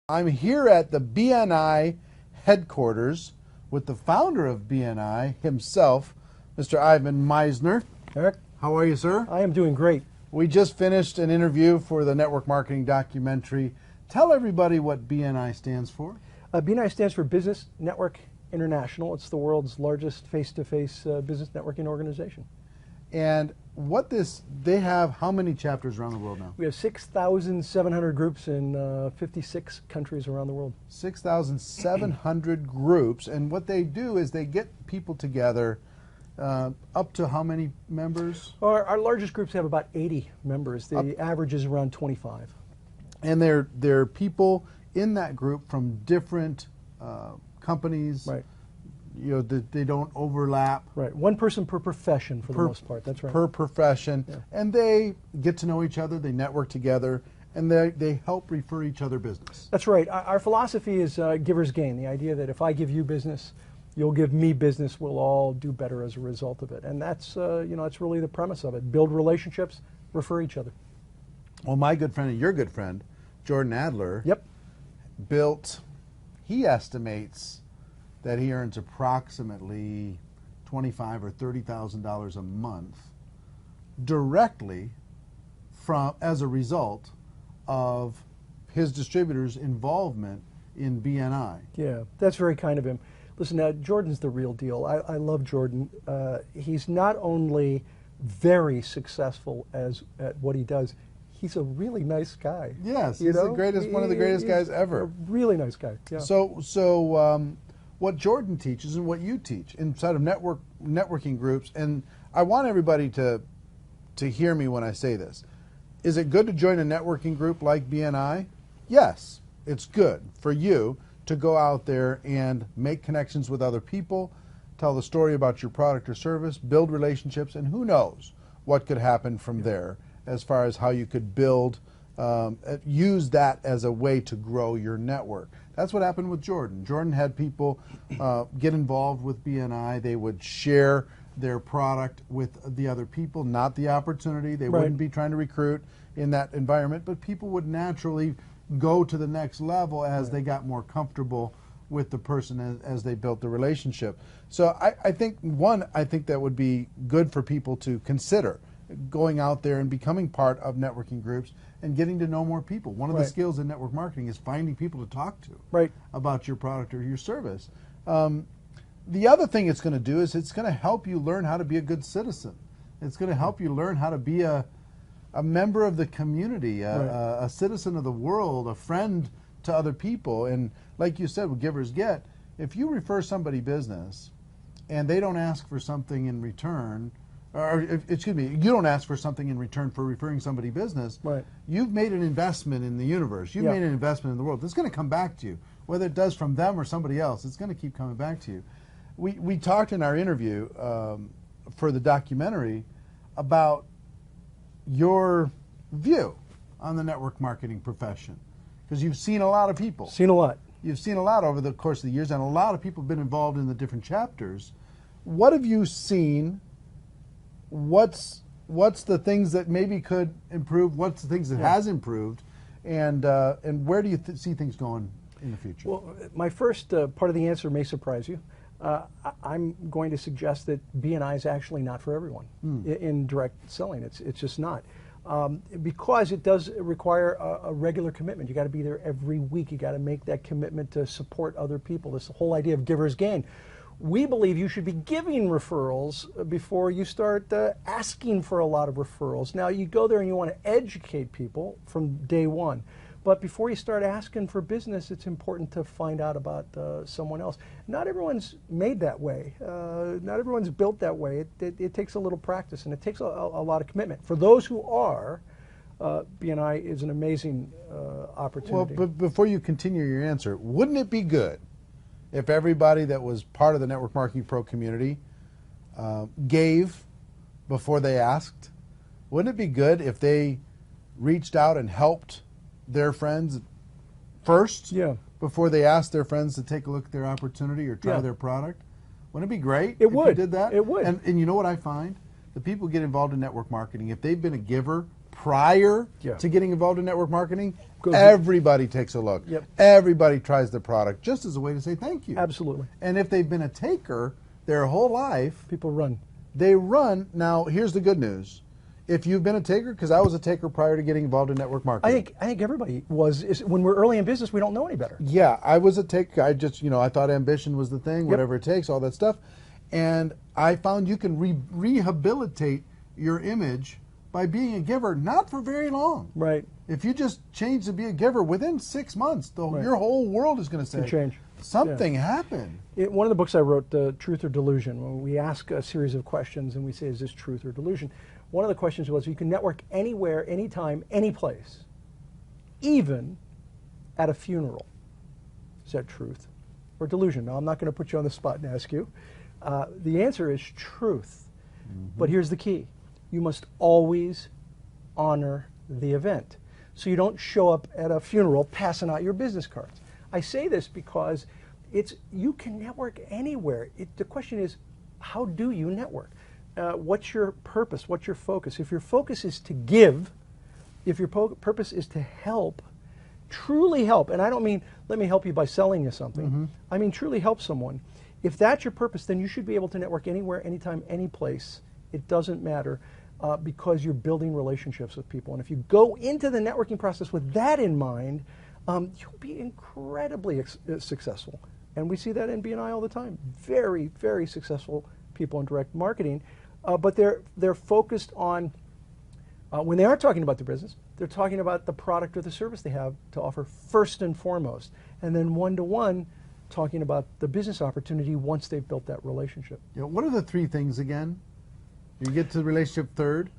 I'm here at the BNI headquarters with the founder of BNI himself, Mr. Ivan Meisner. Eric, How are you, sir? I am doing great. We just finished an interview for the network marketing documentary. Tell everybody what BNI stands for. BNI stands for Business Network International. It's the world's largest face-to-face business networking organization. And they have how many chapters around the world now? We have 6,700 groups in 56 countries around the world. 6,700 groups, and what they do is they get people together. Up to how many members? Our largest groups have about 80 members. The average is around 25. And they're people in that group from different companies. Right. You know, they don't overlap. Right. One person per profession for the most part. That's right. Per profession. Yeah. And they get to know each other, they network together, and they help refer each other business. That's right. Our philosophy is giver's gain, the idea that if I give you business, you'll give me business, we'll all do better as a result of it. And that's, that's really the premise of it. Build relationships, refer each other. Well, my good friend and your good friend, Jordan Adler, Yep. he estimates that he earns approximately $25,000 or $30,000 a month directly as a result of his distributor's involvement in BNI. Yeah, that's very kind of him. Listen, Jordan's the real deal. I love Jordan. He's not only very successful at what he does, he's a really nice guy. Yes, he's one of the greatest guys ever. A really nice guy. Yeah. So what Jordan teaches and what you teach inside of networking groups, and I want everybody to hear me when I say this. Is it good to join a networking group like BNI? Yes, it's good for you to go out there and make connections with other people, tell the story about your product or service, build relationships, and who knows what could happen from there as far as how you could build, use that as a way to grow your network. That's what happened with Jordan. Jordan had people get involved with BNI. They would share their product with the other people, not the opportunity. They wouldn't be trying to recruit in that environment, but people would naturally go to the next level as they got more comfortable with the person as they built the relationship. So I think that would be good for people to consider going out there and becoming part of networking groups and getting to know more people. One of the skills in network marketing is finding people to talk to about your product or your service. The other thing it's going to do is it's going to help you learn how to be a good citizen. It's going to help you learn how to be a member of the community, a citizen of the world, a friend to other people. And like you said, with Givers Get, if you refer somebody business and they don't ask for something in return, you don't ask for something in return for referring somebody business, you've made an investment in the universe. You've made an investment in the world. It's going to come back to you. Whether it does from them or somebody else, it's going to keep coming back to you. We talked in our interview for the documentary about your view on the network marketing profession, because you've seen a lot of people. Seen a lot. You've seen a lot over the course of the years, and a lot of people have been involved in the different chapters. What have you seen? What's the things that maybe could improve? What's the things that has improved? And where do you see things going in the future? Well, my first part of the answer may surprise you. I'm going to suggest that BNI is actually not for everyone in direct selling. It's just not. Because it does require a regular commitment. You got to be there every week. You got to make that commitment to support other people. This whole idea of giver's gain. We believe you should be giving referrals before you start asking for a lot of referrals. Now, you go there and you want to educate people from day one. But before you start asking for business, it's important to find out about someone else. Not everyone's made that way. Not everyone's built that way. It takes a little practice, and it takes a lot of commitment. For those who are, BNI is an amazing opportunity. Well, but before you continue your answer, wouldn't it be good if everybody that was part of the Network Marketing Pro community gave before they asked? Wouldn't it be good if they reached out and helped their friends first before they asked their friends to take a look at their opportunity or try their product? Wouldn't it be great if you did that? It would. And you know what I find? The people who get involved in network marketing, if they've been a giver prior Yeah. to getting involved in network marketing, Goes- everybody takes a look. Yep. Everybody tries the product just as a way to say thank you. Absolutely. And if they've been a taker their whole life, People run. they run. Now, here's the good news. If you've been a taker, because I was a taker prior to getting involved in network marketing. I think everybody was. When we're early in business, we don't know any better. Yeah, I was a taker. I just, I thought ambition was the thing, whatever it takes, all that stuff. And I found you can rehabilitate your image by being a giver, not for very long. Right. If you just change to be a giver, within 6 months, your whole world is going to say, change. Something happened. One of the books I wrote, Truth or Delusion, when we ask a series of questions and we say, is this truth or delusion? One of the questions was, you can network anywhere, anytime, any place, even at a funeral. Is that truth or delusion? Now, I'm not going to put you on the spot and ask you. The answer is truth. But here's the key. You must always honor the event. So you don't show up at a funeral passing out your business cards. I say this because you can network anywhere. The question is, how do you network? What's your purpose? What's your focus? If your focus is to give, if your purpose is to help, truly help, and I don't mean let me help you by selling you something. I mean truly help someone. If that's your purpose, then you should be able to network anywhere, anytime, any place. It doesn't matter because you're building relationships with people. And if you go into the networking process with that in mind, you'll be incredibly successful. And we see that in BNI all the time. Very, very successful people in direct marketing. But they're focused on, when they are talking about their business, they're talking about the product or the service they have to offer first and foremost. And then one-to-one, talking about the business opportunity once they've built that relationship. Yeah, what are the 3 things again? You get to the relationship third?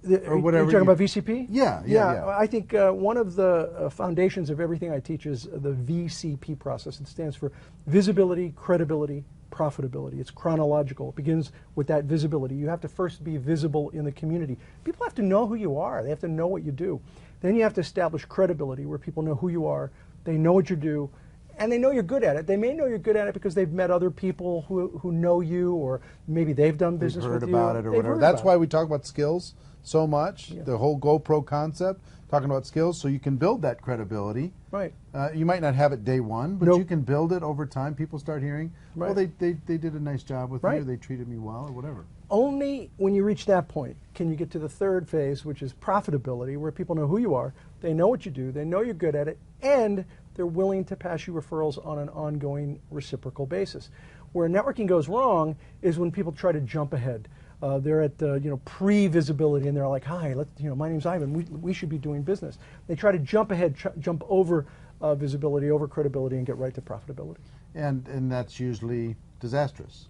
Or Are whatever. you talking about VCP? Yeah. I think one of the foundations of everything I teach is the VCP process. It stands for visibility, credibility, profitability. It's chronological. It begins with that visibility. You have to first be visible in the community. People have to know who you are. They have to know what you do. Then you have to establish credibility, where people know who you are, they know what you do, and they know you're good at it. They may know you're good at it because they've met other people who know you, or maybe they've done business with you. They've heard about it or whatever. That's why we talk about skills so much, the whole GoPro concept, talking about skills, so you can build that credibility. Right. You might not have it day one, but you can build it over time. People start hearing, well, they did a nice job with me, or they treated me well, or whatever. Only when you reach that point can you get to the third phase, which is profitability, where people know who you are, they know what you do, they know you're good at it, and they're willing to pass you referrals on an ongoing reciprocal basis. Where networking goes wrong is when people try to jump ahead. They're at pre-visibility, and they're like, "Hi, my name's Ivan. We should be doing business." They try to jump ahead, jump over visibility, over credibility, and get right to profitability. And that's usually disastrous.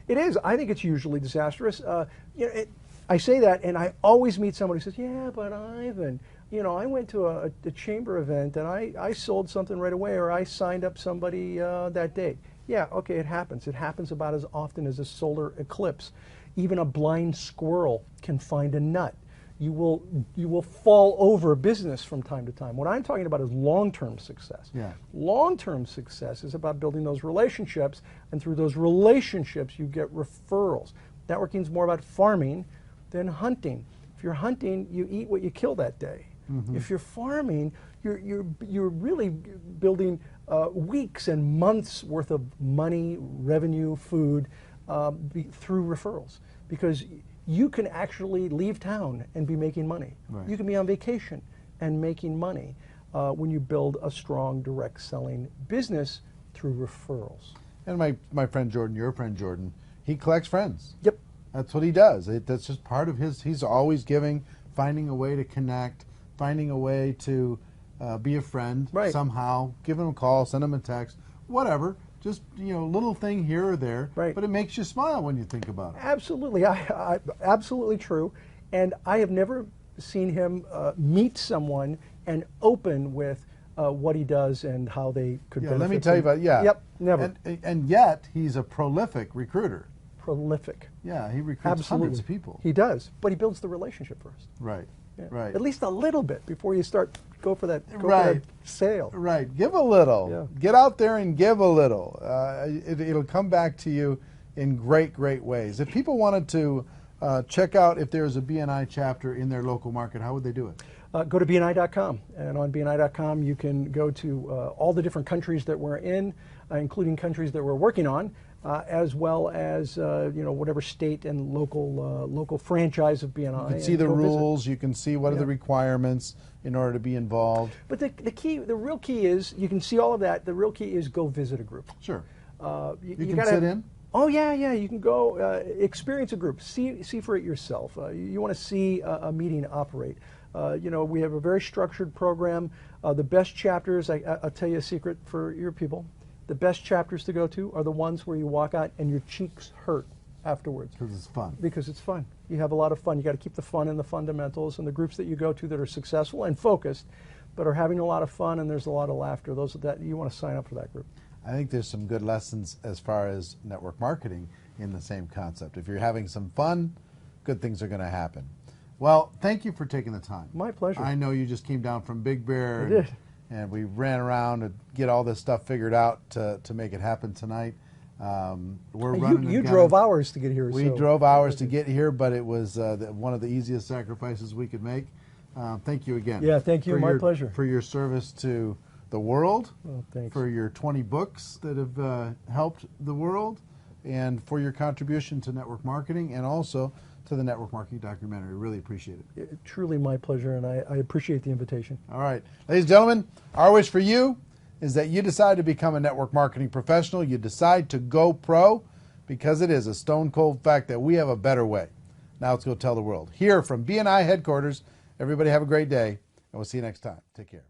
It is. I think it's usually disastrous. I say that, and I always meet somebody who says, "Yeah, but Ivan, I went to a chamber event and I sold something right away, or I signed up somebody that day." Yeah, okay, it happens. It happens about as often as a solar eclipse. Even a blind squirrel can find a nut. You will fall over business from time to time. What I'm talking about is long-term success. Yeah. Long-term success is about building those relationships, and through those relationships you get referrals. Networking is more about farming than hunting. If you're hunting, you eat what you kill that day. If you're farming, you're really building weeks and months worth of money, revenue, food through referrals, because you can actually leave town and be making money. Right. You can be on vacation and making money when you build a strong direct selling business through referrals. And my friend Jordan, your friend Jordan, he collects friends. Yep. That's what he does. That's just part of he's always giving, finding a way to connect, finding a way to be a friend somehow, give him a call, send him a text, whatever. Just, little thing here or there, but it makes you smile when you think about it. Absolutely. Absolutely true. And I have never seen him meet someone and open with what he does and how they could benefit. Let me tell you about Yep, never. And yet, he's a prolific recruiter. Prolific. Yeah, he recruits hundreds of people. He does, but he builds the relationship first. Right, right. At least a little bit before you go for that sale. Right, give a little. Yeah. Get out there and give a little. It'll come back to you in great, great ways. If people wanted to check out if there's a BNI chapter in their local market, how would they do it? Go to BNI.com, and on BNI.com you can go to all the different countries that we're in, including countries that we're working on, as well as whatever state and local franchise of BNI. You can see the rules. You can see what are the requirements in order to be involved. But the real key is you can see all of that. The real key is go visit a group. Sure. You can sit in. Oh yeah. You can go experience a group. See for it yourself. You want to see a meeting operate. We have a very structured program. The best chapters, I'll tell you a secret for your people. The best chapters to go to are the ones where you walk out and your cheeks hurt afterwards. Because it's fun. Because it's fun. You have a lot of fun. You got to keep the fun and the fundamentals, and the groups that you go to that are successful and focused, but are having a lot of fun and there's a lot of laughter. Those that you want to sign up for that group. I think there's some good lessons as far as network marketing in the same concept. If you're having some fun, good things are going to happen. Well, thank you for taking the time. My pleasure. I know you just came down from Big Bear. I did. And we ran around to get all this stuff figured out to make it happen tonight. We're running. You drove hours to get here. We drove hours to get here, but it was one of the easiest sacrifices we could make. Thank you again. Yeah, thank you. My pleasure. For your service to the world. Oh, thanks. For your 20 books that have helped the world, and for your contribution to network marketing, and also to the network marketing documentary. Really appreciate it. Truly my pleasure, and I appreciate the invitation. All right. Ladies and gentlemen, our wish for you is that you decide to become a network marketing professional. You decide to go pro, because it is a stone cold fact that we have a better way. Now let's go tell the world. Here from BNI headquarters, everybody have a great day, and we'll see you next time. Take care.